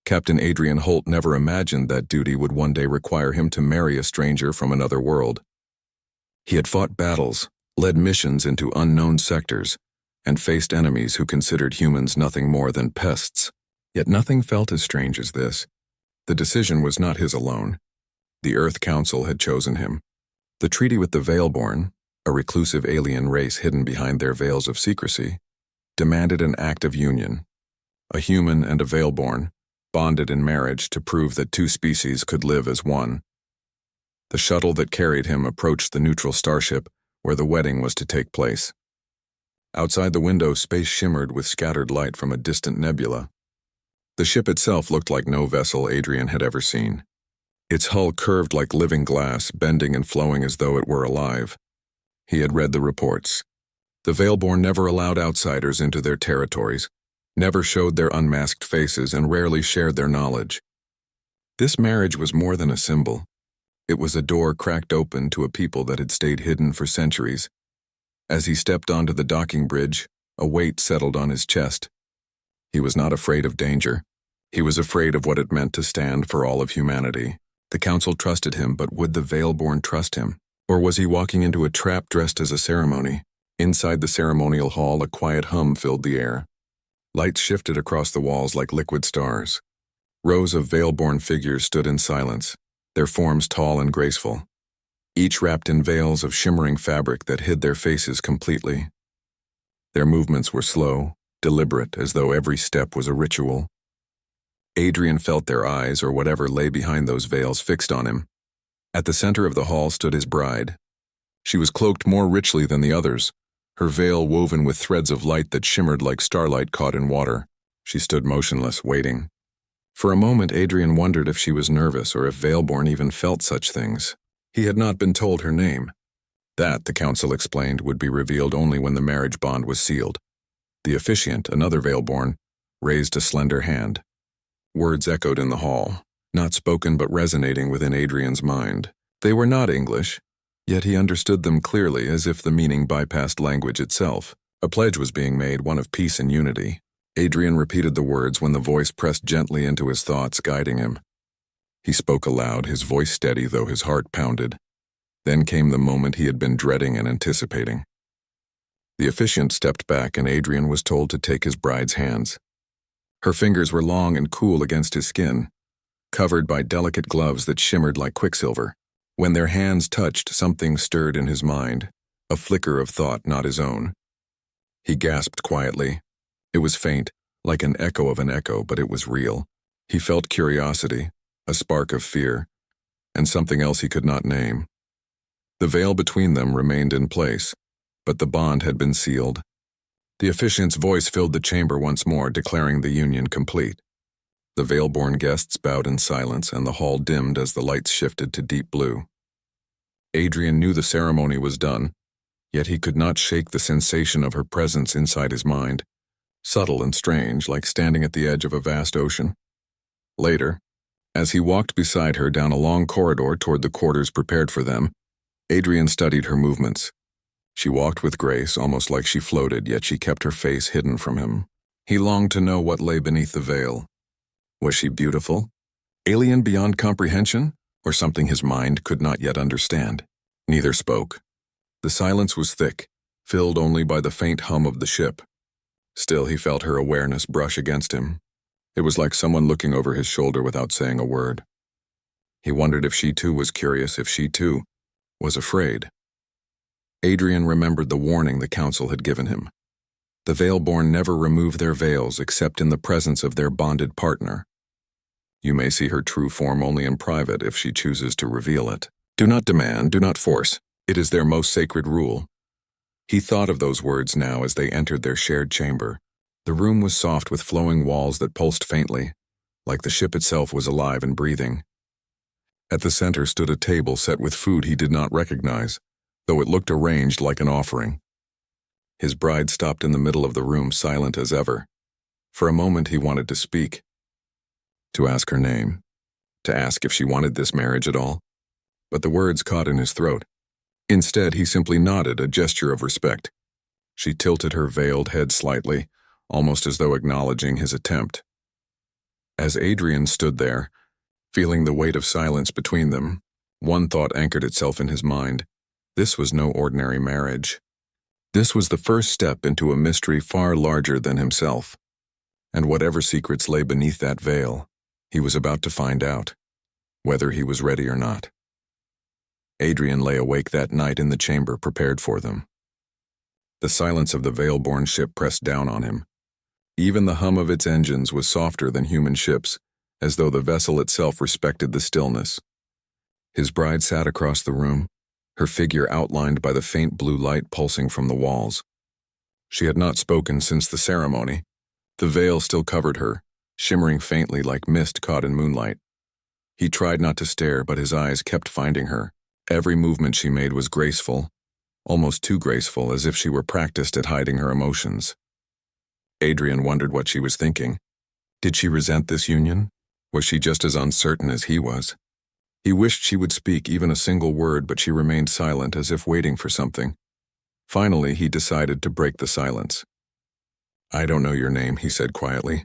Captain Adrian Holt never imagined that duty would one day require him to marry a stranger from another world. He had fought battles, led missions into unknown sectors, and faced enemies who considered humans nothing more than pests. Yet nothing felt as strange as this. The decision was not his alone. The Earth Council had chosen him. The treaty with the Veilborn, a reclusive alien race hidden behind their veils of secrecy, demanded an act of union. A human and a Veilborn, bonded in marriage to prove that two species could live as one. The shuttle that carried him approached the neutral starship where the wedding was to take place. Outside the window, space shimmered with scattered light from a distant nebula. The ship itself looked like no vessel Adrian had ever seen. Its hull curved like living glass, bending and flowing as though it were alive. He had read the reports. The Veilborn never allowed outsiders into their territories, never showed their unmasked faces, and rarely shared their knowledge. This marriage was more than a symbol. It was a door cracked open to a people that had stayed hidden for centuries. As he stepped onto the docking bridge, a weight settled on his chest. He was not afraid of danger. He was afraid of what it meant to stand for all of humanity. The Council trusted him, but would the Veilborn trust him? Or was he walking into a trap dressed as a ceremony? Inside the ceremonial hall, a quiet hum filled the air. Lights shifted across the walls like liquid stars. Rows of Veilborn figures stood in silence, their forms tall and graceful, each wrapped in veils of shimmering fabric that hid their faces completely. Their movements were slow, deliberate, as though every step was a ritual. Adrian felt their eyes, or whatever lay behind those veils, fixed on him. At the center of the hall stood his bride. She was cloaked more richly than the others, her veil woven with threads of light that shimmered like starlight caught in water. She stood motionless, waiting. For a moment, Adrian wondered if she was nervous or if Veilborn even felt such things. He had not been told her name. That, the Council explained, would be revealed only when the marriage bond was sealed. The officiant, another Veilborn, raised a slender hand. Words echoed in the hall, not spoken but resonating within Adrian's mind. They were not English, yet he understood them clearly, as if the meaning bypassed language itself. A pledge was being made, one of peace and unity. Adrian repeated the words when the voice pressed gently into his thoughts, guiding him. He spoke aloud, his voice steady though his heart pounded. Then came the moment he had been dreading and anticipating. The officiant stepped back, and Adrian was told to take his bride's hands. Her fingers were long and cool against his skin, covered by delicate gloves that shimmered like quicksilver. When their hands touched, something stirred in his mind, a flicker of thought not his own. He gasped quietly. It was faint, like an echo of an echo, but it was real. He felt curiosity, a spark of fear, and something else he could not name. The veil between them remained in place, but the bond had been sealed. The officiant's voice filled the chamber once more, declaring the union complete. The Veilborn guests bowed in silence, and the hall dimmed as the lights shifted to deep blue. Adrian knew the ceremony was done, yet he could not shake the sensation of her presence inside his mind, subtle and strange, like standing at the edge of a vast ocean. Later, as he walked beside her down a long corridor toward the quarters prepared for them, Adrian studied her movements. She walked with grace, almost like she floated, yet she kept her face hidden from him. He longed to know what lay beneath the veil. Was she beautiful, alien beyond comprehension, or something his mind could not yet understand? Neither spoke. The silence was thick, filled only by the faint hum of the ship. Still, he felt her awareness brush against him. It was like someone looking over his shoulder without saying a word. He wondered if she too was curious, if she too was afraid. Adrian remembered the warning the Council had given him. The Veilborn never remove their veils except in the presence of their bonded partner. You may see her true form only in private if she chooses to reveal it. Do not demand, do not force. It is their most sacred rule. He thought of those words now as they entered their shared chamber. The room was soft with flowing walls that pulsed faintly, like the ship itself was alive and breathing. At the center stood a table set with food he did not recognize, though it looked arranged like an offering. His bride stopped in the middle of the room, silent as ever. For a moment he wanted to speak, to ask her name, to ask if she wanted this marriage at all. But the words caught in his throat. Instead, he simply nodded, a gesture of respect. She tilted her veiled head slightly, almost as though acknowledging his attempt. As Adrian stood there, feeling the weight of silence between them, one thought anchored itself in his mind. This was no ordinary marriage. This was the first step into a mystery far larger than himself. And whatever secrets lay beneath that veil, he was about to find out, whether he was ready or not. Adrian lay awake that night in the chamber prepared for them. The silence of the veil-born ship pressed down on him. Even the hum of its engines was softer than human ships, as though the vessel itself respected the stillness. His bride sat across the room, her figure outlined by the faint blue light pulsing from the walls. She had not spoken since the ceremony. The veil still covered her, shimmering faintly like mist caught in moonlight. He tried not to stare, but his eyes kept finding her. Every movement she made was graceful, almost too graceful, as if she were practiced at hiding her emotions. Adrian wondered what she was thinking. Did she resent this union? Was she just as uncertain as he was? He wished she would speak even a single word, but she remained silent, as if waiting for something. Finally, he decided to break the silence. "I don't know your name," he said quietly,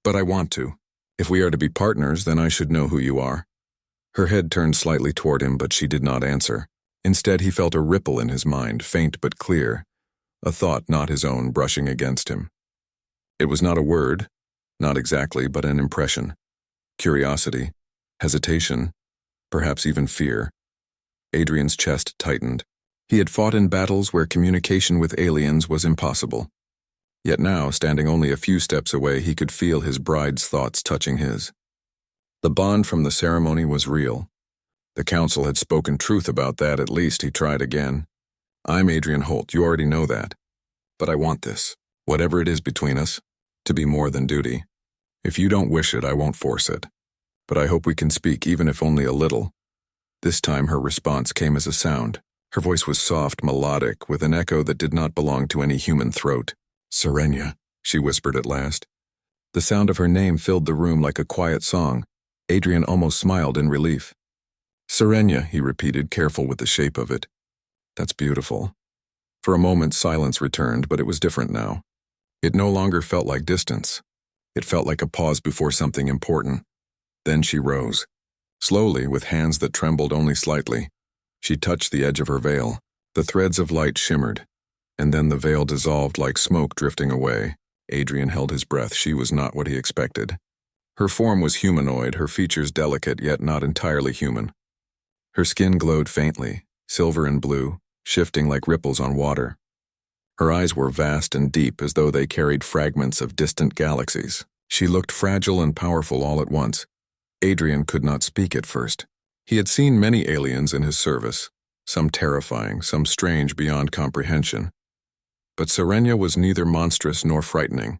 "but I want to. If we are to be partners, then I should know who you are." Her head turned slightly toward him, but she did not answer. Instead, he felt a ripple in his mind, faint but clear, a thought not his own brushing against him. It was not a word, not exactly, but an impression. Curiosity, hesitation, perhaps even fear. Adrian's chest tightened. He had fought in battles where communication with aliens was impossible. Yet now, standing only a few steps away, he could feel his bride's thoughts touching his. The bond from the ceremony was real. The council had spoken truth about that. At least. He tried again. "I'm Adrian Holt, you already know that. But I want this, whatever it is between us, to be more than duty. If you don't wish it, I won't force it. But I hope we can speak, even if only a little." This time her response came as a sound. Her voice was soft, melodic, with an echo that did not belong to any human throat. "Serenia," she whispered at last. The sound of her name filled the room like a quiet song. Adrian almost smiled in relief. "Serenia," he repeated, careful with the shape of it. "That's beautiful." For a moment silence returned, but it was different now. It no longer felt like distance. It felt like a pause before something important. Then she rose. Slowly, with hands that trembled only slightly, she touched the edge of her veil. The threads of light shimmered, and then the veil dissolved like smoke drifting away. Adrian held his breath. She was not what he expected. Her form was humanoid, her features delicate yet not entirely human. Her skin glowed faintly, silver and blue, shifting like ripples on water. Her eyes were vast and deep, as though they carried fragments of distant galaxies. She looked fragile and powerful all at once. Adrian could not speak at first. He had seen many aliens in his service, some terrifying, some strange beyond comprehension. But Serenia was neither monstrous nor frightening.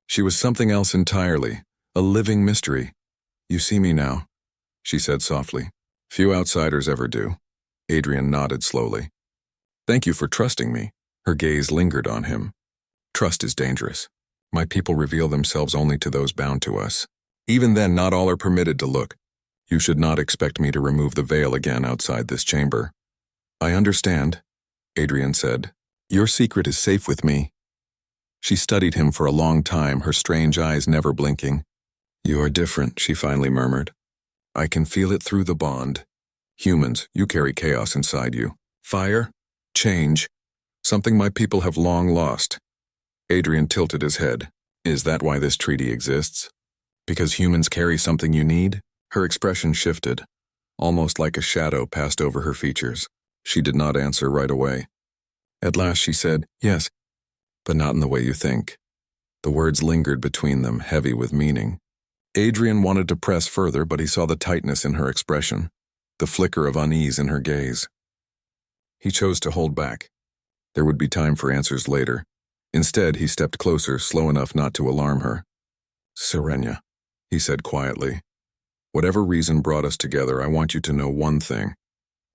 She was something else entirely, a living mystery. "You see me now," she said softly. "Few outsiders ever do." Adrian nodded slowly. "Thank you for trusting me." Her gaze lingered on him. "Trust is dangerous. My people reveal themselves only to those bound to us. Even then, not all are permitted to look. You should not expect me to remove the veil again outside this chamber." "I understand," Adrian said. "Your secret is safe with me." She studied him for a long time, her strange eyes never blinking. "You are different," she finally murmured. "I can feel it through the bond. Humans, you carry chaos inside you. Fire, change, something my people have long lost." Adrian tilted his head. "Is that why this treaty exists? Because humans carry something you need?" Her expression shifted. Almost like a shadow passed over her features. She did not answer right away. At last she said, "Yes, but not in the way you think." The words lingered between them, heavy with meaning. Adrian wanted to press further, but he saw the tightness in her expression, the flicker of unease in her gaze. He chose to hold back. There would be time for answers later. Instead, he stepped closer, slow enough not to alarm her. "Serenia," he said quietly, "whatever reason brought us together, I want you to know one thing.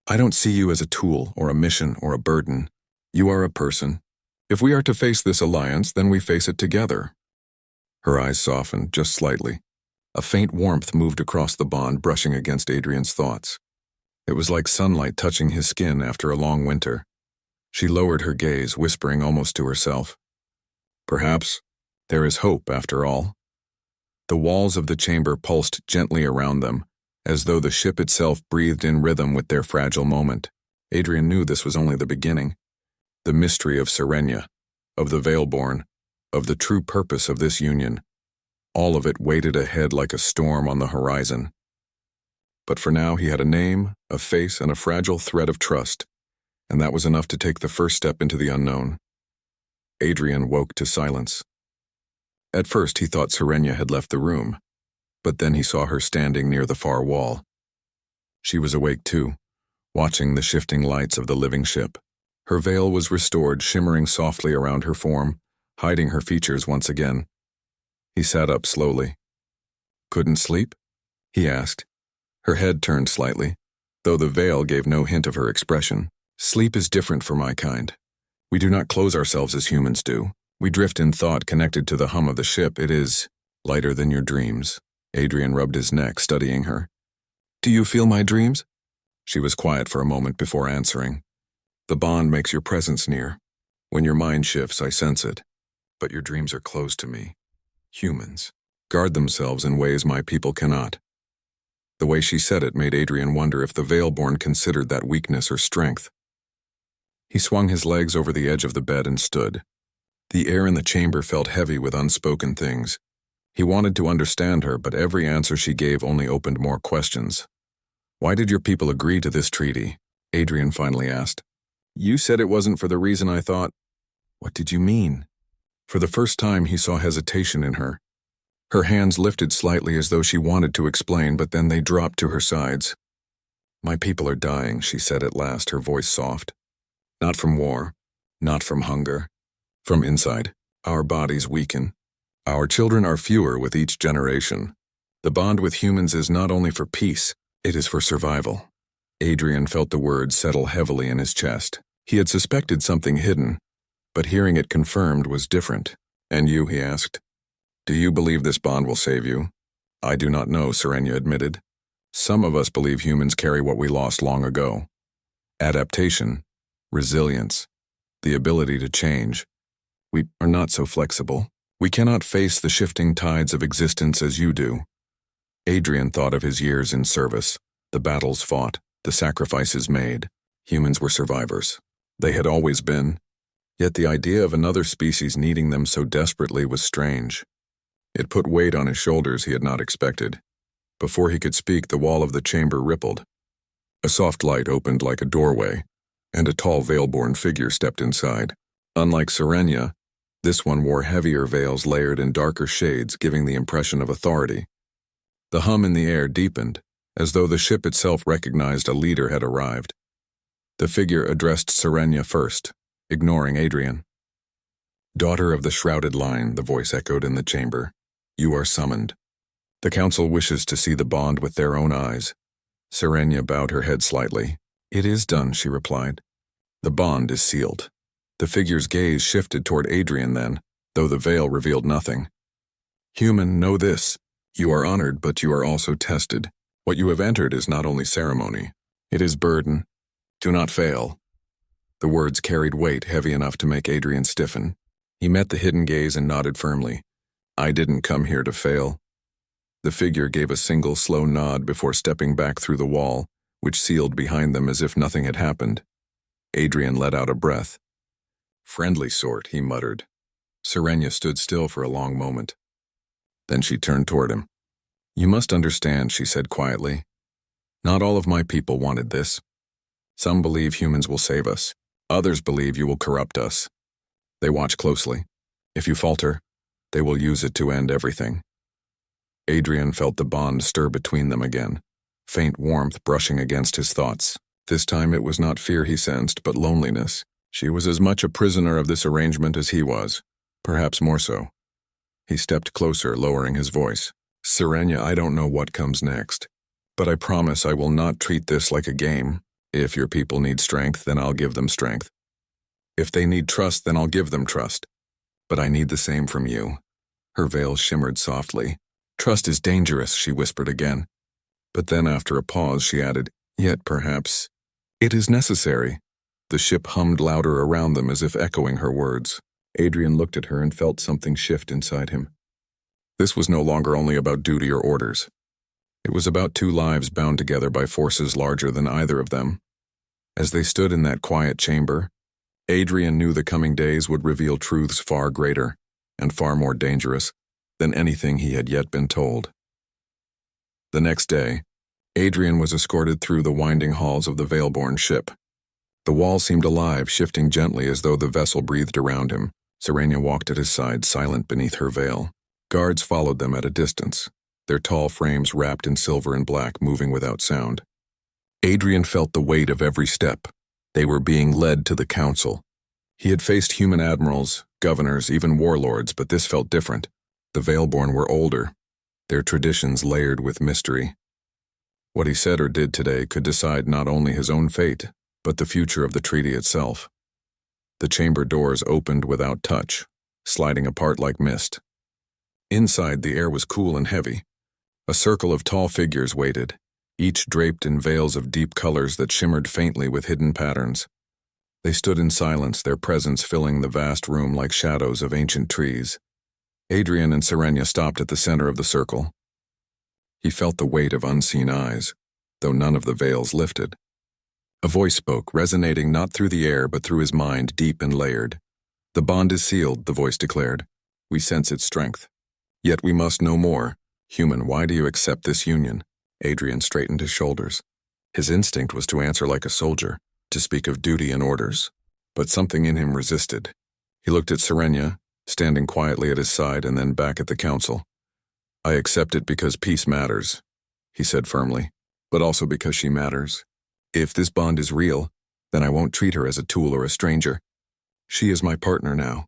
I don't see you as a tool or a mission or a burden. You are a person. If we are to face this alliance, then we face it together." Her eyes softened, just slightly. A faint warmth moved across the bond, brushing against Adrian's thoughts. It was like sunlight touching his skin after a long winter. She lowered her gaze, whispering almost to herself, "Perhaps there is hope after all." The walls of the chamber pulsed gently around them, as though the ship itself breathed in rhythm with their fragile moment. Adrian knew this was only the beginning. The mystery of Serenia, of the Veilborn, of the true purpose of this union. All of it waited ahead like a storm on the horizon. But for now he had a name, a face, and a fragile thread of trust, and that was enough to take the first step into the unknown. Adrian woke to silence. At first he thought Serenia had left the room, but then he saw her standing near the far wall. She was awake too, watching the shifting lights of the living ship. Her veil was restored, shimmering softly around her form, hiding her features once again. He sat up slowly. "Couldn't sleep?" he asked. Her head turned slightly, though the veil gave no hint of her expression. "Sleep is different for my kind. We do not close ourselves as humans do. We drift in thought connected to the hum of the ship. It is lighter than your dreams." Adrian rubbed his neck, studying her. "Do you feel my dreams?" She was quiet for a moment before answering. "The bond makes your presence near. When your mind shifts, I sense it. But your dreams are close to me. Humans guard themselves in ways my people cannot." The way she said it made Adrian wonder if the Veilborn considered that weakness or strength. He swung his legs over the edge of the bed and stood. The air in the chamber felt heavy with unspoken things. He wanted to understand her, but every answer she gave only opened more questions. "Why did your people agree to this treaty?" Adrian finally asked. "You said it wasn't for the reason I thought." "What did you mean?" For the first time he saw hesitation in her. Her hands lifted slightly as though she wanted to explain, but then they dropped to her sides. "My people are dying," she said at last, her voice soft. "Not from war, not from hunger. From inside, our bodies weaken. Our children are fewer with each generation. The bond with humans is not only for peace, it is for survival." Adrian felt the words settle heavily in his chest. He had suspected something hidden, but hearing it confirmed was different. "And you?" he asked. "Do you believe this bond will save you?" "I do not know," Serenia admitted. "Some of us believe humans carry what we lost long ago. Adaptation, resilience, the ability to change. We are not so flexible. We cannot face the shifting tides of existence as you do." Adrian thought of his years in service, the battles fought, the sacrifices made. Humans were survivors. They had always been. Yet the idea of another species needing them so desperately was strange. It put weight on his shoulders he had not expected. Before he could speak, the wall of the chamber rippled. A soft light opened like a doorway, and a tall Veilborn figure stepped inside. Unlike Serenia, this one wore heavier veils layered in darker shades, giving the impression of authority. The hum in the air deepened, as though the ship itself recognized a leader had arrived. The figure addressed Serenia first, ignoring Adrian. "Daughter of the shrouded line," the voice echoed in the chamber. "You are summoned. The council wishes to see the bond with their own eyes." Serenia bowed her head slightly. "It is done," she replied. "The bond is sealed." The figure's gaze shifted toward Adrian then, though the veil revealed nothing. "Human, know this. You are honored, but you are also tested. What you have entered is not only ceremony. It is burden. Do not fail." The words carried weight heavy enough to make Adrian stiffen. He met the hidden gaze and nodded firmly. "I didn't come here to fail." The figure gave a single slow nod before stepping back through the wall, which sealed behind them as if nothing had happened. Adrian let out a breath. "Friendly sort," he muttered. Serenia stood still for a long moment. Then she turned toward him. "You must understand," she said quietly. "Not all of my people wanted this. Some believe humans will save us. Others believe you will corrupt us. They watch closely. If you falter, they will use it to end everything." Adrian felt the bond stir between them again, faint warmth brushing against his thoughts. This time it was not fear he sensed, but loneliness. She was as much a prisoner of this arrangement as he was, perhaps more so. He stepped closer, lowering his voice. "Serenia, I don't know what comes next, but I promise I will not treat this like a game. If your people need strength, then I'll give them strength. If they need trust, then I'll give them trust. But I need the same from you." Her veil shimmered softly. "Trust is dangerous," she whispered again. But then after a pause she added, "Yet perhaps it is necessary." The ship hummed louder around them as if echoing her words. Adrian looked at her and felt something shift inside him. This was no longer only about duty or orders. It was about two lives bound together by forces larger than either of them. As they stood in that quiet chamber, Adrian knew the coming days would reveal truths far greater and far more dangerous than anything he had yet been told. The next day, Adrian was escorted through the winding halls of the Veilborn ship. The walls seemed alive, shifting gently as though the vessel breathed around him. Serenia walked at his side, silent beneath her veil. Guards followed them at a distance, their tall frames wrapped in silver and black, moving without sound. Adrian felt the weight of every step. They were being led to the council. He had faced human admirals, governors, even warlords, but this felt different. The Veilborn were older, their traditions layered with mystery. What he said or did today could decide not only his own fate, but the future of the treaty itself. The chamber doors opened without touch, sliding apart like mist. Inside, the air was cool and heavy. A circle of tall figures waited, each draped in veils of deep colors that shimmered faintly with hidden patterns. They stood in silence, their presence filling the vast room like shadows of ancient trees. Adrian and Serenia stopped at the center of the circle. He felt the weight of unseen eyes, though none of the veils lifted. A voice spoke, resonating not through the air but through his mind, deep and layered. "The bond is sealed," the voice declared. "We sense its strength. Yet we must know more. Human, why do you accept this union?" Adrian straightened his shoulders. His instinct was to answer like a soldier, to speak of duty and orders. But something in him resisted. He looked at Serenia, standing quietly at his side, and then back at the council. "I accept it because peace matters," he said firmly, "but also because she matters. If this bond is real, then I won't treat her as a tool or a stranger. She is my partner now.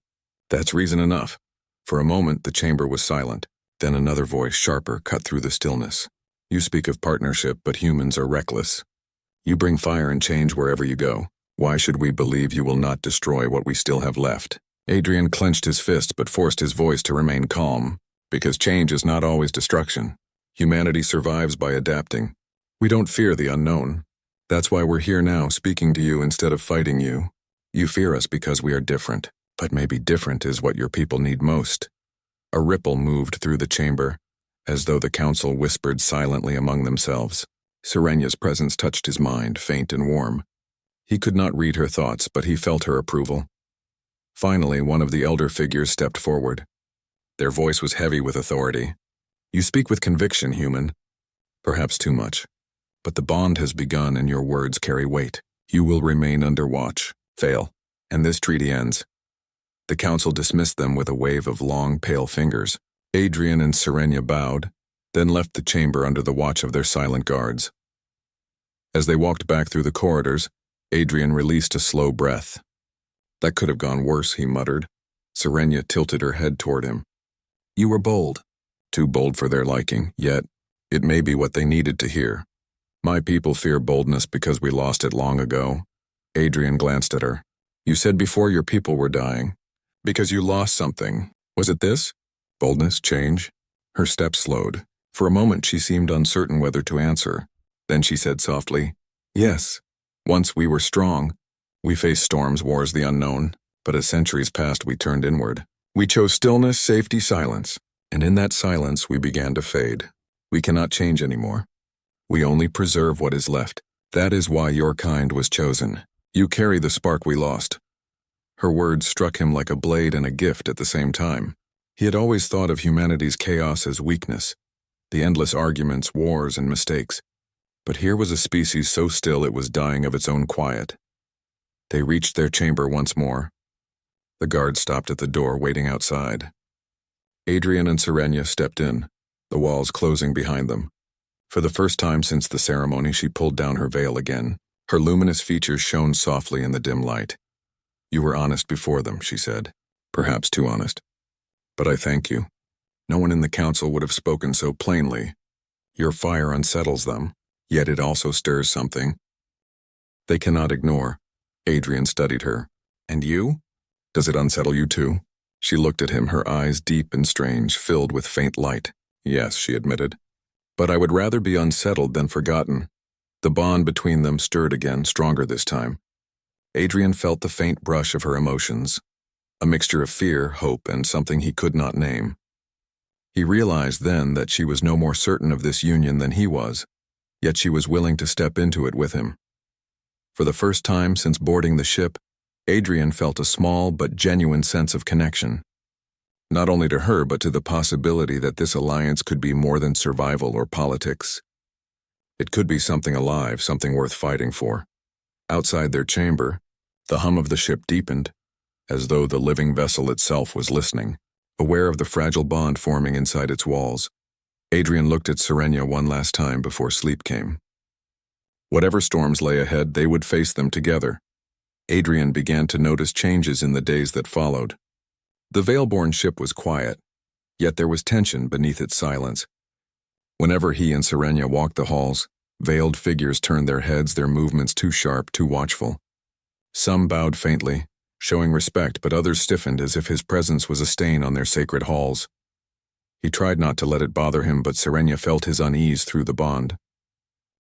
That's reason enough." For a moment, the chamber was silent. Then another voice, sharper, cut through the stillness. "You speak of partnership, but humans are reckless. You bring fire and change wherever you go. Why should we believe you will not destroy what we still have left?" Adrian clenched his fist but forced his voice to remain calm, because change is not always destruction. Humanity survives by adapting. We don't fear the unknown. That's why we're here now, speaking to you instead of fighting you. You fear us because we are different, but maybe different is what your people need most. A ripple moved through the chamber, as though the council whispered silently among themselves. Serenia's presence touched his mind, faint and warm. He could not read her thoughts, but he felt her approval. Finally, one of the elder figures stepped forward. Their voice was heavy with authority. "You speak with conviction, human. Perhaps too much. But the bond has begun and your words carry weight. You will remain under watch, fail, and this treaty ends." The council dismissed them with a wave of long, pale fingers. Adrian and Serenia bowed, then left the chamber under the watch of their silent guards. As they walked back through the corridors, Adrian released a slow breath. "That could have gone worse," he muttered. Serenia tilted her head toward him. "You were bold." "Too bold for their liking, yet it may be what they needed to hear. My people fear boldness because we lost it long ago." Adrian glanced at her. "You said before your people were dying. Because you lost something. Was it this? Boldness, change?" Her steps slowed. For a moment she seemed uncertain whether to answer. Then she said softly, "Yes. Once we were strong. We faced storms, wars, the unknown. But as centuries passed, we turned inward. We chose stillness, safety, silence. And in that silence we began to fade. We cannot change anymore. We only preserve what is left. That is why your kind was chosen. You carry the spark we lost." Her words struck him like a blade and a gift at the same time. He had always thought of humanity's chaos as weakness, the endless arguments, wars, and mistakes. But here was a species so still it was dying of its own quiet. They reached their chamber once more. The guard stopped at the door, waiting outside. Adrian and Serenia stepped in, the walls closing behind them. For the first time since the ceremony, she pulled down her veil again. Her luminous features shone softly in the dim light. "You were honest before them," she said. "Perhaps too honest. But I thank you. No one in the council would have spoken so plainly. Your fire unsettles them, yet it also stirs something they cannot ignore." Adrian studied her. "And you? Does it unsettle you too?" She looked at him, her eyes deep and strange, filled with faint light. "Yes," she admitted. "But I would rather be unsettled than forgotten." The bond between them stirred again, stronger this time. Adrian felt the faint brush of her emotions, a mixture of fear, hope, and something he could not name. He realized then that she was no more certain of this union than he was, yet she was willing to step into it with him. For the first time since boarding the ship, Adrian felt a small but genuine sense of connection. Not only to her, but to the possibility that this alliance could be more than survival or politics. It could be something alive, something worth fighting for. Outside their chamber, the hum of the ship deepened, as though the living vessel itself was listening, aware of the fragile bond forming inside its walls. Adrian looked at Serenia one last time before sleep came. Whatever storms lay ahead, they would face them together. Adrian began to notice changes in the days that followed. The Veilborn ship was quiet, yet there was tension beneath its silence. Whenever he and Serenia walked the halls, veiled figures turned their heads, their movements too sharp, too watchful. Some bowed faintly, showing respect, but others stiffened as if his presence was a stain on their sacred halls. He tried not to let it bother him, but Serenia felt his unease through the bond.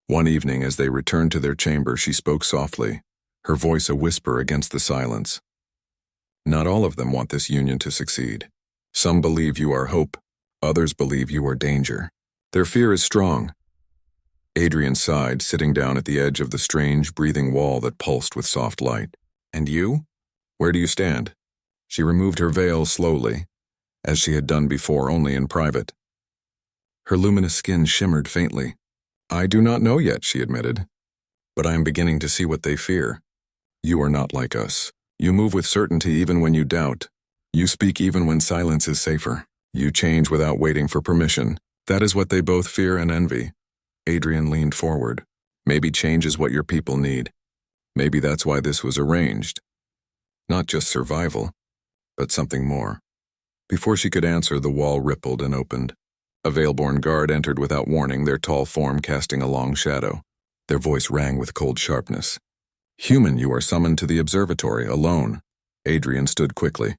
One evening, as they returned to their chamber, she spoke softly, her voice a whisper against the silence. Not all of them want this union to succeed. Some believe you are hope, others believe you are danger. Their fear is strong. Adrian sighed, sitting down at the edge of the strange, breathing wall that pulsed with soft light. And you? Where do you stand? She removed her veil slowly, as she had done before, only in private. Her luminous skin shimmered faintly. I do not know yet, she admitted, but I am beginning to see what they fear. You are not like us. You move with certainty even when you doubt. You speak even when silence is safer. You change without waiting for permission. That is what they both fear and envy. Adrian leaned forward. Maybe change is what your people need. Maybe that's why this was arranged. Not just survival, but something more. Before she could answer, the wall rippled and opened. A Veilborn guard entered without warning, their tall form casting a long shadow. Their voice rang with cold sharpness. Human, you are summoned to the observatory, alone. Adrian stood quickly.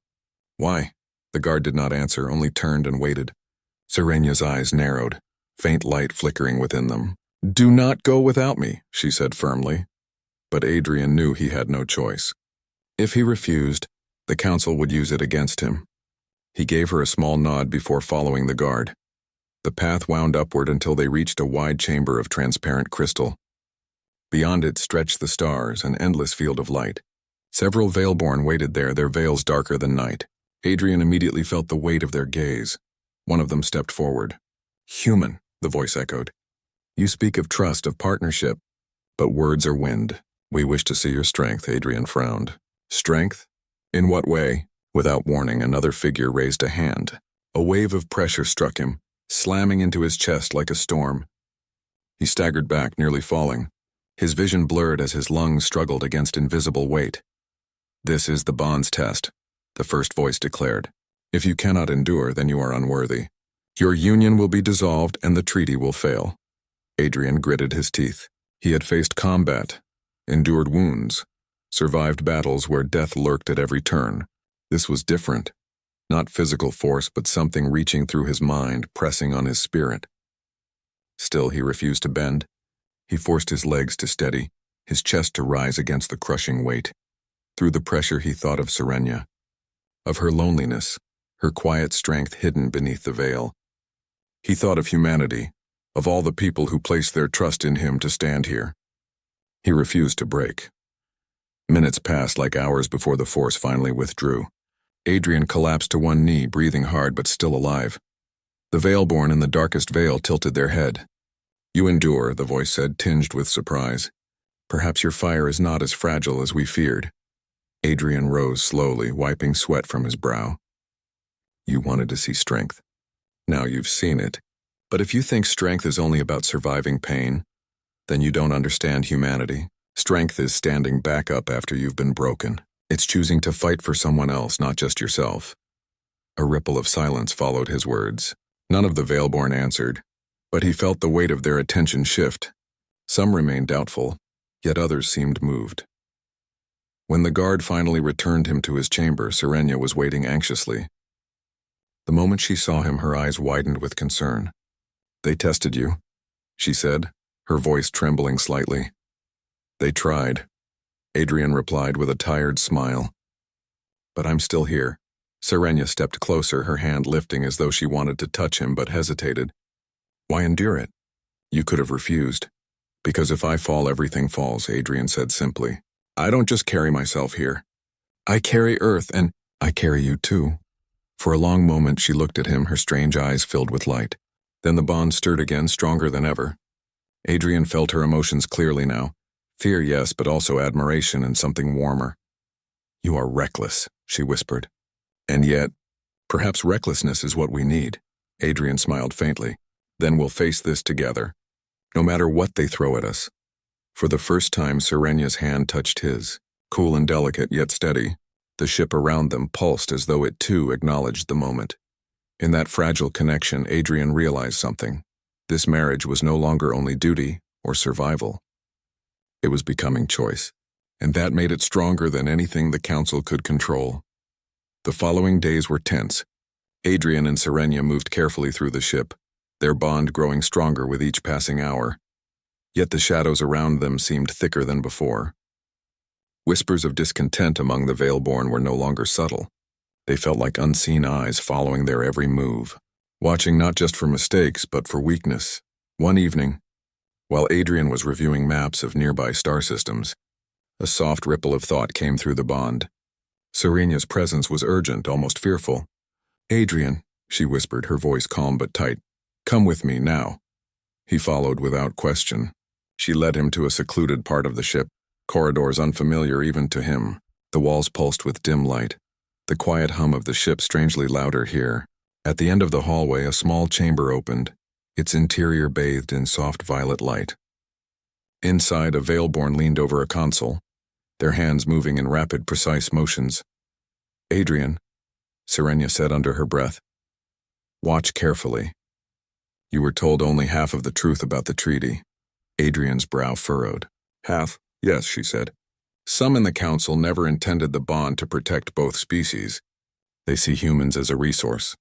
Why? The guard did not answer, only turned and waited. Serenia's eyes narrowed, faint light flickering within them. Do not go without me, she said firmly. But Adrian knew he had no choice. If he refused, the council would use it against him. He gave her a small nod before following the guard. The path wound upward until they reached a wide chamber of transparent crystal. Beyond it stretched the stars, an endless field of light. Several Veilborn waited there, their veils darker than night. Adrian immediately felt the weight of their gaze. One of them stepped forward. Human, the voice echoed. You speak of trust, of partnership, but words are wind. We wish to see your strength, Adrian frowned. Strength? In what way? Without warning, another figure raised a hand. A wave of pressure struck him, slamming into his chest like a storm. He staggered back, nearly falling. His vision blurred as his lungs struggled against invisible weight. This is the bond's test, the first voice declared. If you cannot endure, then you are unworthy. Your union will be dissolved and the treaty will fail. Adrian gritted his teeth. He had faced combat, endured wounds, survived battles where death lurked at every turn. This was different. Not physical force, but something reaching through his mind, pressing on his spirit. Still, he refused to bend. He forced his legs to steady, his chest to rise against the crushing weight. Through the pressure, he thought of Serenia, of her loneliness, her quiet strength hidden beneath the veil. He thought of humanity, of all the people who placed their trust in him to stand here. He refused to break. Minutes passed like hours before the force finally withdrew. Adrian collapsed to one knee, breathing hard but still alive. The Veilborn in the darkest veil tilted their head. You endure, the voice said, tinged with surprise. Perhaps your fire is not as fragile as we feared. Adrian rose slowly, wiping sweat from his brow. You wanted to see strength. Now you've seen it. But if you think strength is only about surviving pain, then you don't understand humanity. Strength is standing back up after you've been broken. It's choosing to fight for someone else, not just yourself. A ripple of silence followed his words. None of the Veilborn answered, but he felt the weight of their attention shift. Some remained doubtful, yet others seemed moved. When the guard finally returned him to his chamber, Serenia was waiting anxiously. The moment she saw him, her eyes widened with concern. They tested you, she said, her voice trembling slightly. They tried, Adrian replied with a tired smile. But I'm still here, Serenia stepped closer, her hand lifting as though she wanted to touch him but hesitated. Why endure it? You could have refused. Because if I fall, everything falls, Adrian said simply. I don't just carry myself here. I carry Earth, and I carry you too. For a long moment she looked at him, her strange eyes filled with light. Then the bond stirred again, stronger than ever. Adrian felt her emotions clearly now. Fear, yes, but also admiration and something warmer. You are reckless, she whispered. And yet, perhaps recklessness is what we need. Adrian smiled faintly. Then we'll face this together, no matter what they throw at us. For the first time, Serenia's hand touched his, cool and delicate yet steady. The ship around them pulsed as though it too acknowledged the moment. In that fragile connection, Adrian realized something. This marriage was no longer only duty or survival. It was becoming choice, and that made it stronger than anything the Council could control. The following days were tense. Adrian and Serenia moved carefully through the ship, their bond growing stronger with each passing hour. Yet the shadows around them seemed thicker than before. Whispers of discontent among the Veilborn were no longer subtle. They felt like unseen eyes following their every move, watching not just for mistakes but for weakness. One evening, while Adrian was reviewing maps of nearby star systems, a soft ripple of thought came through the bond. Serenia's presence was urgent, almost fearful. Adrian, she whispered, her voice calm but tight. Come with me now. He followed without question. She led him to a secluded part of the ship, corridors unfamiliar even to him. The walls pulsed with dim light, the quiet hum of the ship strangely louder here. At the end of the hallway, a small chamber opened, its interior bathed in soft violet light. Inside, a Veilborn leaned over a console, their hands moving in rapid, precise motions. Adrian, Serenia said under her breath, watch carefully. You were told only half of the truth about the treaty. Adrian's brow furrowed. Half? Yes, she said. Some in the Council never intended the bond to protect both species. They see humans as a resource.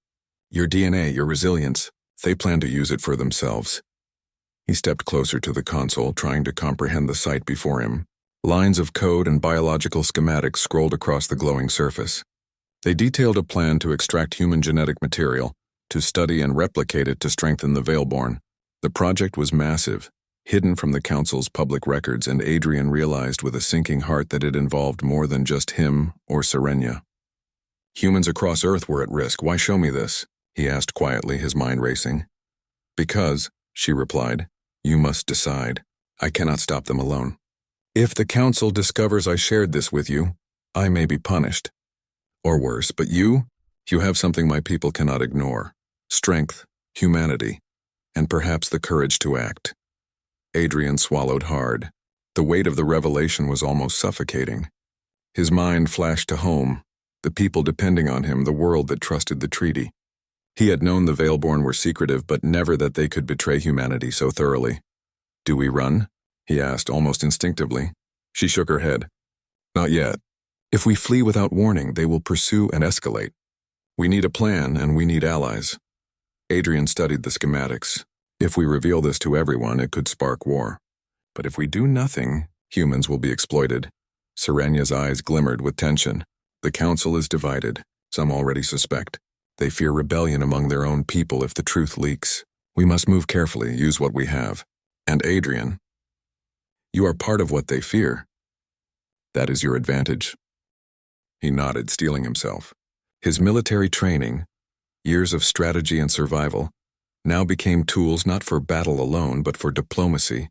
Your DNA, your resilience, they plan to use it for themselves. He stepped closer to the console, trying to comprehend the sight before him. Lines of code and biological schematics scrolled across the glowing surface. They detailed a plan to extract human genetic material, to study and replicate it to strengthen the Veilborn. The project was massive, hidden from the Council's public records, and Adrian realized with a sinking heart that it involved more than just him or Serenia. Humans across Earth were at risk. Why show me this? He asked quietly, his mind racing. Because, she replied, you must decide. I cannot stop them alone. If the Council discovers I shared this with you, I may be punished. Or worse, but you have something my people cannot ignore. Strength, humanity, and perhaps the courage to act. Adrian swallowed hard. The weight of the revelation was almost suffocating. His mind flashed to home, the people depending on him, the world that trusted the treaty. He had known the Veilborn were secretive, but never that they could betray humanity so thoroughly. Do we run? He asked, almost instinctively. She shook her head. Not yet. If we flee without warning, they will pursue and escalate. We need a plan, and we need allies. Adrian studied the schematics. If we reveal this to everyone, it could spark war. But if we do nothing, humans will be exploited. Serenia's eyes glimmered with tension. The Council is divided. Some already suspect. They fear rebellion among their own people if the truth leaks. We must move carefully, use what we have. And Adrian, you are part of what they fear. That is your advantage. He nodded, steeling himself. His military training, years of strategy and survival, now became tools not for battle alone, but for diplomacy,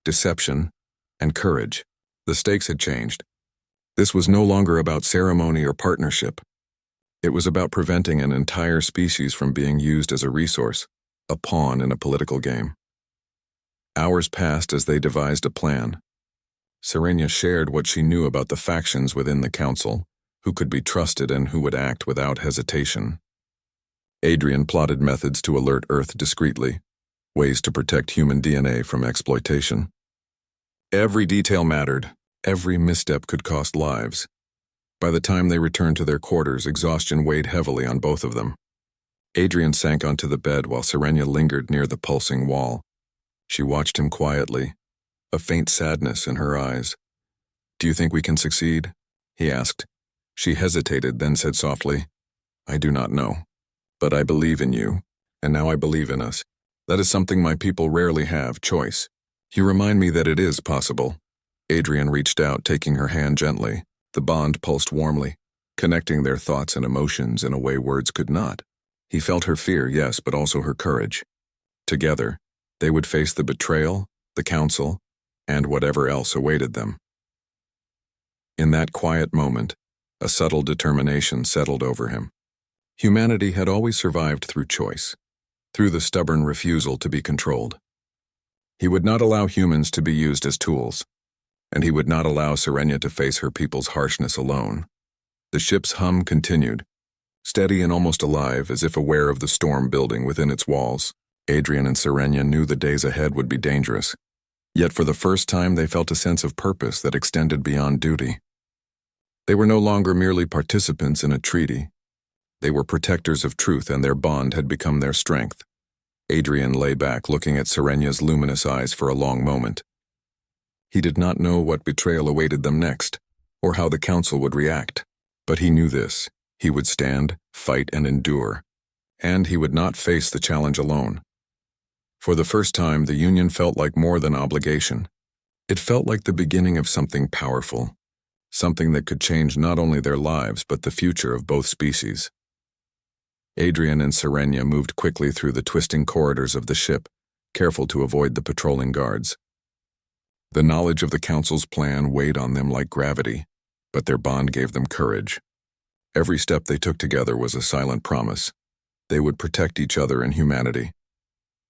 deception, and courage. The stakes had changed. This was no longer about ceremony or partnership. It was about preventing an entire species from being used as a resource, a pawn in a political game. Hours passed as they devised a plan. Serenia shared what she knew about the factions within the Council, who could be trusted and who would act without hesitation. Adrian plotted methods to alert Earth discreetly, ways to protect human DNA from exploitation. Every detail mattered. Every misstep could cost lives. By the time they returned to their quarters, exhaustion weighed heavily on both of them. Adrian sank onto the bed while Serenia lingered near the pulsing wall. She watched him quietly, a faint sadness in her eyes. Do you think we can succeed? He asked. She hesitated, then said softly, I do not know. But I believe in you, and now I believe in us. That is something my people rarely have, choice. You remind me that it is possible. Adrian reached out, taking her hand gently. The bond pulsed warmly, connecting their thoughts and emotions in a way words could not. He felt her fear, yes, but also her courage. Together, they would face the betrayal, the council, and whatever else awaited them. In that quiet moment, a subtle determination settled over him. Humanity had always survived through choice, through the stubborn refusal to be controlled. He would not allow humans to be used as tools, and he would not allow Serenia to face her people's harshness alone. The ship's hum continued, steady and almost alive, as if aware of the storm building within its walls. Adrian and Serenia knew the days ahead would be dangerous, yet for the first time they felt a sense of purpose that extended beyond duty. They were no longer merely participants in a treaty. They were protectors of truth, and their bond had become their strength. Adrian lay back, looking at Serenia's luminous eyes for a long moment. He did not know what betrayal awaited them next, or how the council would react. But he knew this: he would stand, fight, and endure. And he would not face the challenge alone. For the first time, the Union felt like more than obligation. It felt like the beginning of something powerful, something that could change not only their lives but the future of both species. Adrian and Serenia moved quickly through the twisting corridors of the ship, careful to avoid the patrolling guards. The knowledge of the council's plan weighed on them like gravity, but their bond gave them courage. Every step they took together was a silent promise. They would protect each other and humanity.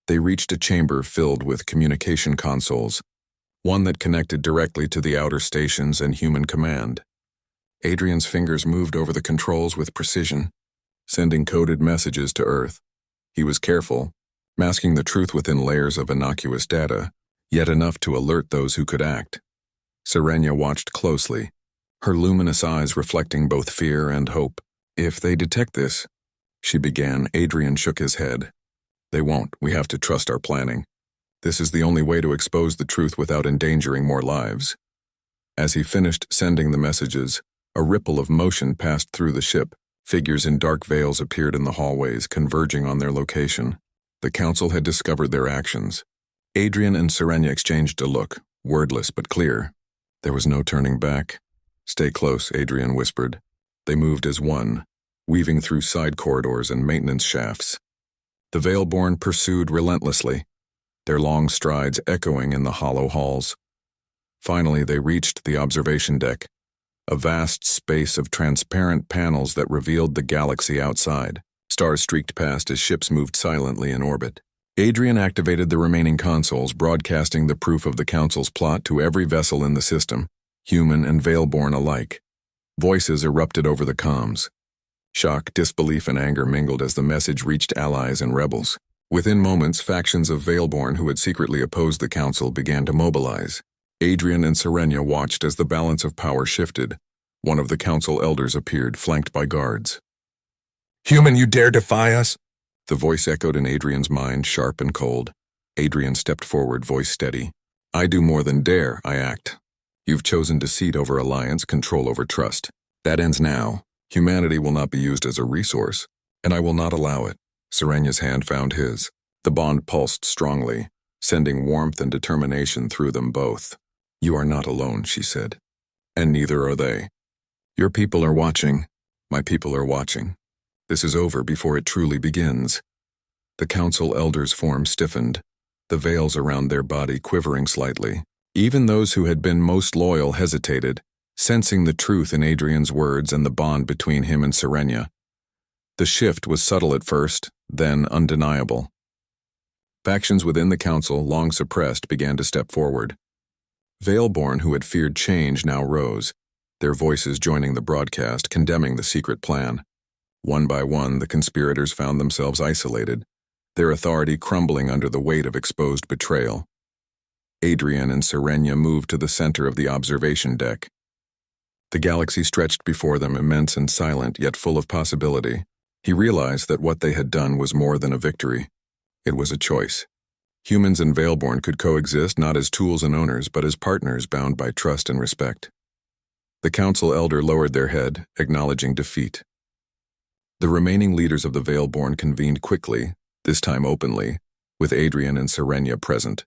They reached a chamber filled with communication consoles, one that connected directly to the outer stations and human command. Adrian's fingers moved over the controls with precision, sending coded messages to Earth. He was careful, masking the truth within layers of innocuous data, yet enough to alert those who could act. Serenia watched closely, her luminous eyes reflecting both fear and hope. If they detect this, she began. Adrian shook his head. They won't. We have to trust our planning. This is the only way to expose the truth without endangering more lives. As he finished sending the messages, a ripple of motion passed through the ship. Figures in dark veils appeared in the hallways, converging on their location. The council had discovered their actions. Adrian and Serenia exchanged a look, wordless but clear. There was no turning back. Stay close, Adrian whispered. They moved as one, weaving through side corridors and maintenance shafts. The Veilborn pursued relentlessly, their long strides echoing in the hollow halls. Finally, they reached the observation deck, a vast space of transparent panels that revealed the galaxy outside. Stars streaked past as ships moved silently in orbit. Adrian activated the remaining consoles, broadcasting the proof of the Council's plot to every vessel in the system, human and Veilborn alike. Voices erupted over the comms. Shock, disbelief, and anger mingled as the message reached allies and rebels. Within moments, factions of Veilborn who had secretly opposed the Council began to mobilize. Adrian and Serenia watched as the balance of power shifted. One of the Council elders appeared, flanked by guards. "Human, you dare defy us?" The voice echoed in Adrian's mind, sharp and cold. Adrian stepped forward, voice steady. "I do more than dare, I act. You've chosen deceit over alliance, control over trust. That ends now. Humanity will not be used as a resource, and I will not allow it." Serenia's hand found his. The bond pulsed strongly, sending warmth and determination through them both. "You are not alone," she said. "And neither are they. Your people are watching. My people are watching. This is over before it truly begins." The Council elders' form stiffened, the veils around their body quivering slightly. Even those who had been most loyal hesitated, sensing the truth in Adrian's words and the bond between him and Serenia. The shift was subtle at first, then undeniable. Factions within the Council, long suppressed, began to step forward. Veilborn, who had feared change, now rose, their voices joining the broadcast, condemning the secret plan. One by one, the conspirators found themselves isolated, their authority crumbling under the weight of exposed betrayal. Adrian and Serenia moved to the center of the observation deck. The galaxy stretched before them, immense and silent, yet full of possibility. He realized that what they had done was more than a victory. It was a choice. Humans and Veilborn could coexist not as tools and owners, but as partners bound by trust and respect. The Council elder lowered their head, acknowledging defeat. The remaining leaders of the Veilborn convened quickly, this time openly, with Adrian and Serenia present.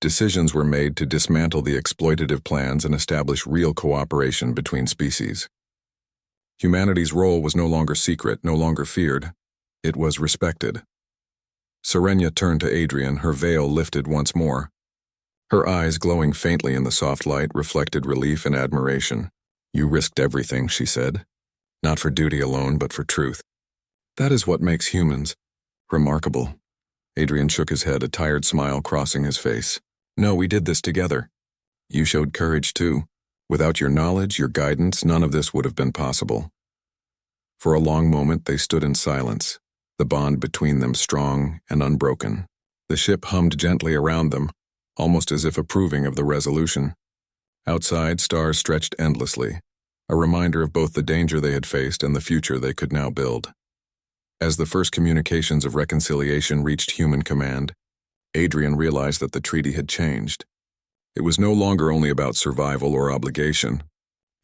Decisions were made to dismantle the exploitative plans and establish real cooperation between species. Humanity's role was no longer secret, no longer feared. It was respected. Serenia turned to Adrian, her veil lifted once more. Her eyes, glowing faintly in the soft light, reflected relief and admiration. "You risked everything," she said. "Not for duty alone, but for truth. That is what makes humans remarkable." Adrian shook his head, a tired smile crossing his face. "No, we did this together. You showed courage too. Without your knowledge, your guidance, none of this would have been possible." For a long moment they stood in silence, the bond between them strong and unbroken. The ship hummed gently around them, almost as if approving of the resolution. Outside, stars stretched endlessly, a reminder of both the danger they had faced and the future they could now build. As the first communications of reconciliation reached human command, Adrian realized that the treaty had changed. It was no longer only about survival or obligation.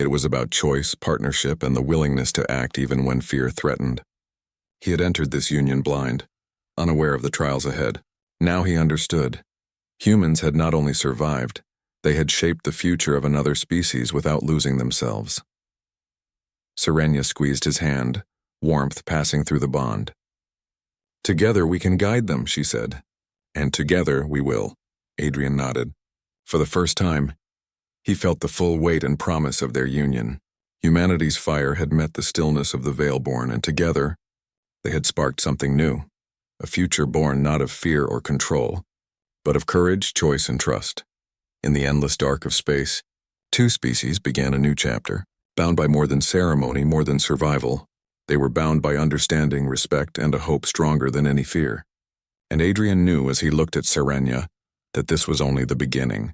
It was about choice, partnership, and the willingness to act even when fear threatened. He had entered this union blind, unaware of the trials ahead. Now he understood. Humans had not only survived, they had shaped the future of another species without losing themselves. Serenia squeezed his hand, warmth passing through the bond. "Together we can guide them," she said. "And together we will," Adrian nodded. For the first time, he felt the full weight and promise of their union. Humanity's fire had met the stillness of the Veilborn, and together, they had sparked something new, a future born not of fear or control, but of courage, choice, and trust. In the endless dark of space, two species began a new chapter, bound by more than ceremony, more than survival. They were bound by understanding, respect, and a hope stronger than any fear. And Adrian knew as he looked at Serenia that this was only the beginning.